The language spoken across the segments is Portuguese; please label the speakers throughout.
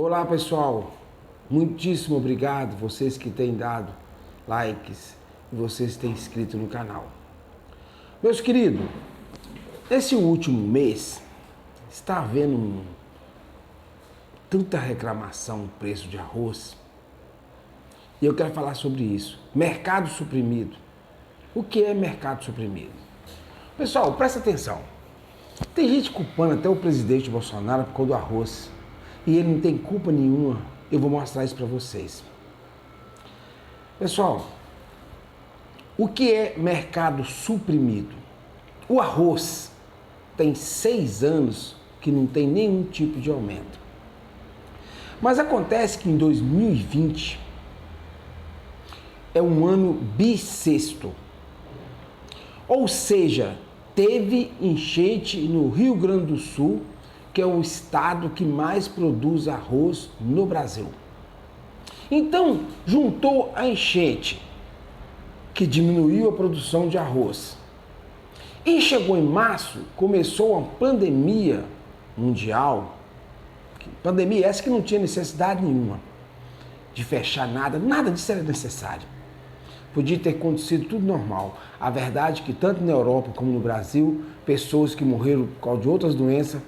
Speaker 1: Olá pessoal, muitíssimo obrigado vocês que têm dado likes e vocês que têm inscrito no canal. Meus queridos, nesse último mês está havendo tanta reclamação no preço de arroz e eu quero falar sobre isso. Mercado suprimido. O que é mercado suprimido? Pessoal, presta atenção. Tem gente culpando até o presidente Bolsonaro por causa do arroz. E ele não tem culpa nenhuma. Eu vou mostrar isso para vocês. Pessoal, o que é mercado suprimido? O arroz tem 6 anos que não tem nenhum tipo de aumento. Mas acontece que em 2020 é um ano bissexto. Ou seja, teve enchente no Rio Grande do Sul, que é o estado que mais produz arroz no Brasil. Então, juntou a enchente, que diminuiu a produção de arroz. E chegou em março, começou a pandemia mundial, pandemia essa que não tinha necessidade nenhuma de fechar nada disso era necessário. Podia ter acontecido tudo normal. A verdade é que tanto na Europa como no Brasil, pessoas que morreram por causa de outras doenças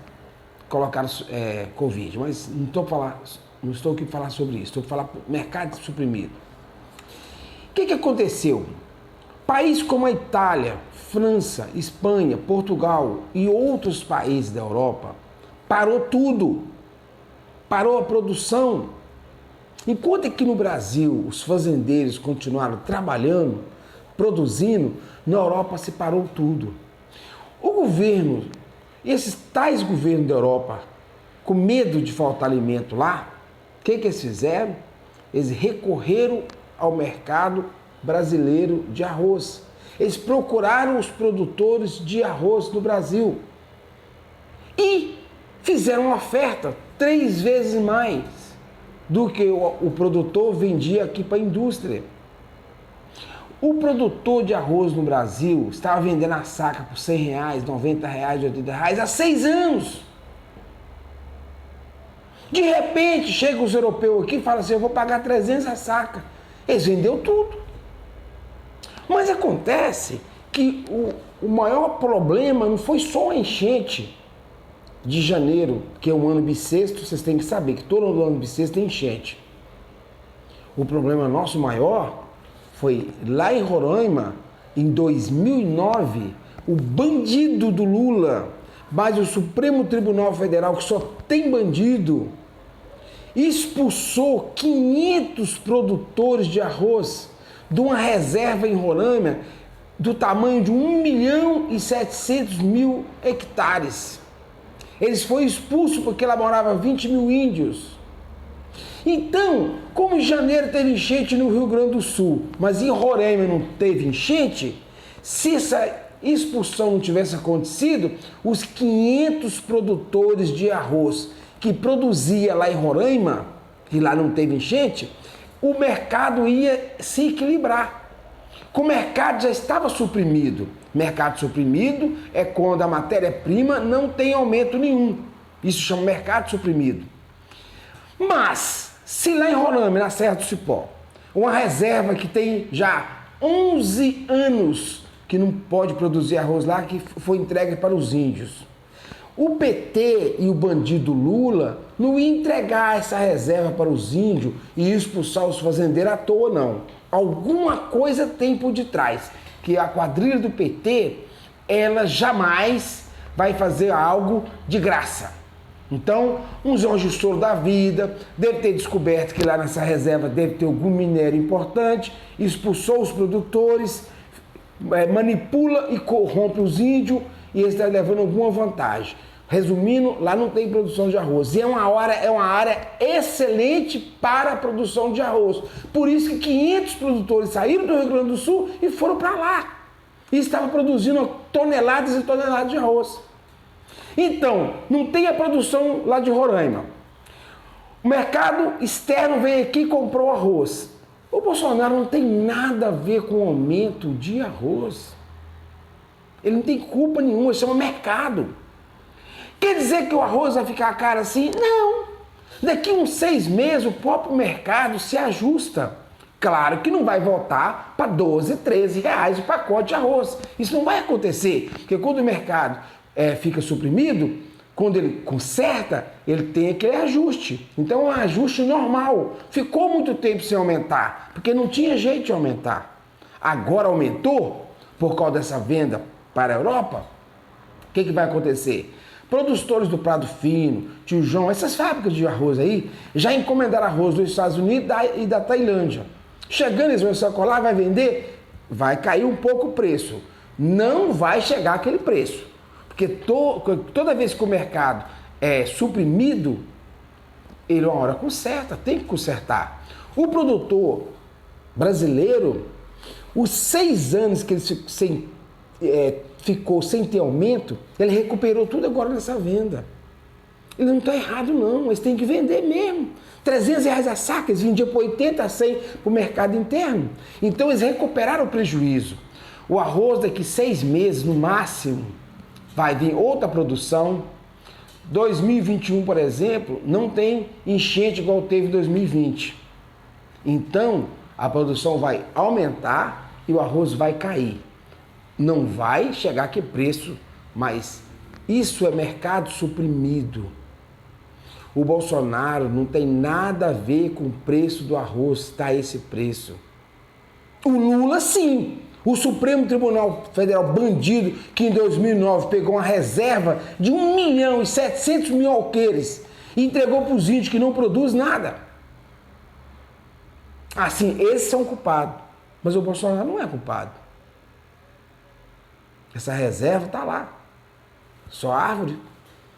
Speaker 1: colocaram Covid, mas não estou aqui para falar sobre isso, estou para falar mercado suprimido. O que aconteceu? Países como a Itália, França, Espanha, Portugal e outros países da Europa, parou tudo, parou a produção. Enquanto aqui no Brasil os fazendeiros continuaram trabalhando, produzindo, na Europa se parou tudo. O governo, esses tais governos da Europa, com medo de faltar alimento lá, o que eles fizeram? Eles recorreram ao mercado brasileiro de arroz. Eles procuraram os produtores de arroz no Brasil e fizeram uma oferta 3 vezes mais do que o produtor vendia aqui para a indústria. O produtor de arroz no Brasil estava vendendo a saca por R$100, R$90, R$80 há 6 anos. De repente, chega os europeus aqui e falam assim, eu vou pagar 300 a saca. Eles venderam tudo. Mas acontece que o maior problema não foi só a enchente de janeiro, que é um ano bissexto, vocês têm que saber que todo ano bissexto tem enchente. O problema nosso maior foi lá em Roraima, em 2009, o bandido do Lula, mas o Supremo Tribunal Federal, que só tem bandido, expulsou 500 produtores de arroz de uma reserva em Roraima do tamanho de 1.700.000 hectares. Eles foram expulsos porque lá moravam 20 mil índios. Então, como em janeiro teve enchente no Rio Grande do Sul, mas em Roraima não teve enchente, se essa expulsão não tivesse acontecido, os 500 produtores de arroz que produzia lá em Roraima, e lá não teve enchente, o mercado ia se equilibrar. O mercado já estava suprimido. Mercado suprimido é quando a matéria-prima não tem aumento nenhum. Isso chama mercado suprimido. Mas, se lá em Roraima, na Serra do Cipó, uma reserva que tem já 11 anos que não pode produzir arroz lá, que foi entregue para os índios. O PT e o bandido Lula não iam entregar essa reserva para os índios e expulsar os fazendeiros à toa, não. Alguma coisa tem por detrás, que a quadrilha do PT, ela jamais vai fazer algo de graça. Então, um Jorge Soro da vida deve ter descoberto que lá nessa reserva deve ter algum minério importante, expulsou os produtores, manipula e corrompe os índios e eles estão levando alguma vantagem. Resumindo, lá não tem produção de arroz. E é uma área excelente para a produção de arroz. Por isso que 500 produtores saíram do Rio Grande do Sul e foram para lá. E estavam produzindo toneladas e toneladas de arroz. Então, não tem a produção lá de Roraima. O mercado externo veio aqui e comprou arroz. O Bolsonaro não tem nada a ver com o aumento de arroz. Ele não tem culpa nenhuma, isso chama mercado. Quer dizer que o arroz vai ficar caro assim? Não. Daqui uns 6 meses o próprio mercado se ajusta. Claro que não vai voltar para 12, 13 reais o pacote de arroz. Isso não vai acontecer, porque quando o mercado fica suprimido, quando ele conserta, ele tem aquele ajuste. Então é um ajuste normal. Ficou muito tempo sem aumentar, porque não tinha jeito de aumentar. Agora aumentou por causa dessa venda para a Europa. O que vai acontecer? Produtores do Prado Fino, Tio João, essas fábricas de arroz aí, já encomendaram arroz dos Estados Unidos e da Tailândia. Chegando, eles vão sacolar, vai vender, vai cair um pouco o preço. Não vai chegar aquele preço. Porque toda vez que o mercado é suprimido, ele uma hora conserta, tem que consertar. O produtor brasileiro, os 6 anos que ele ficou sem ter aumento, ele recuperou tudo agora nessa venda. Ele não está errado não, eles têm que vender mesmo. 300 reais a saca, eles vendiam por 80 a 100 para o mercado interno. Então eles recuperaram o prejuízo. O arroz daqui 6 meses, no máximo, vai vir outra produção. 2021, por exemplo, não tem enchente igual teve em 2020. Então a produção vai aumentar e o arroz vai cair. Não vai chegar a que preço, mas isso é mercado suprimido. O Bolsonaro não tem nada a ver com o preço do arroz, está esse preço. O Lula sim, o Supremo Tribunal Federal bandido, que em 2009 pegou uma reserva de 1.700.000 alqueires e entregou para os índios que não produz nada. Assim, esses são culpados, mas o Bolsonaro não é culpado. Essa reserva está lá, só árvore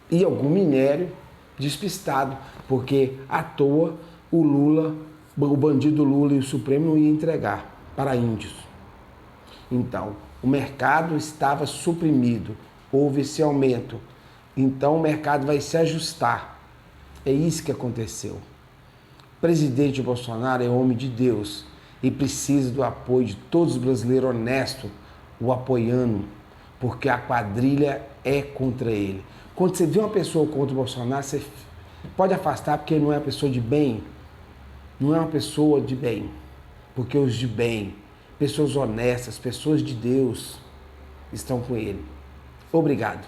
Speaker 1: e algum minério despistado, porque à toa o Lula, o bandido Lula e o Supremo não iam entregar para índios. Então, o mercado estava suprimido, houve esse aumento, então o mercado vai se ajustar. É isso que aconteceu. O presidente Bolsonaro é homem de Deus e precisa do apoio de todos os brasileiros honestos o apoiando, porque a quadrilha é contra ele. Quando você vê uma pessoa contra o Bolsonaro, você pode afastar porque ele não é uma pessoa de bem. Não é uma pessoa de bem. Porque os de bem, pessoas honestas, pessoas de Deus, estão com ele. Obrigado.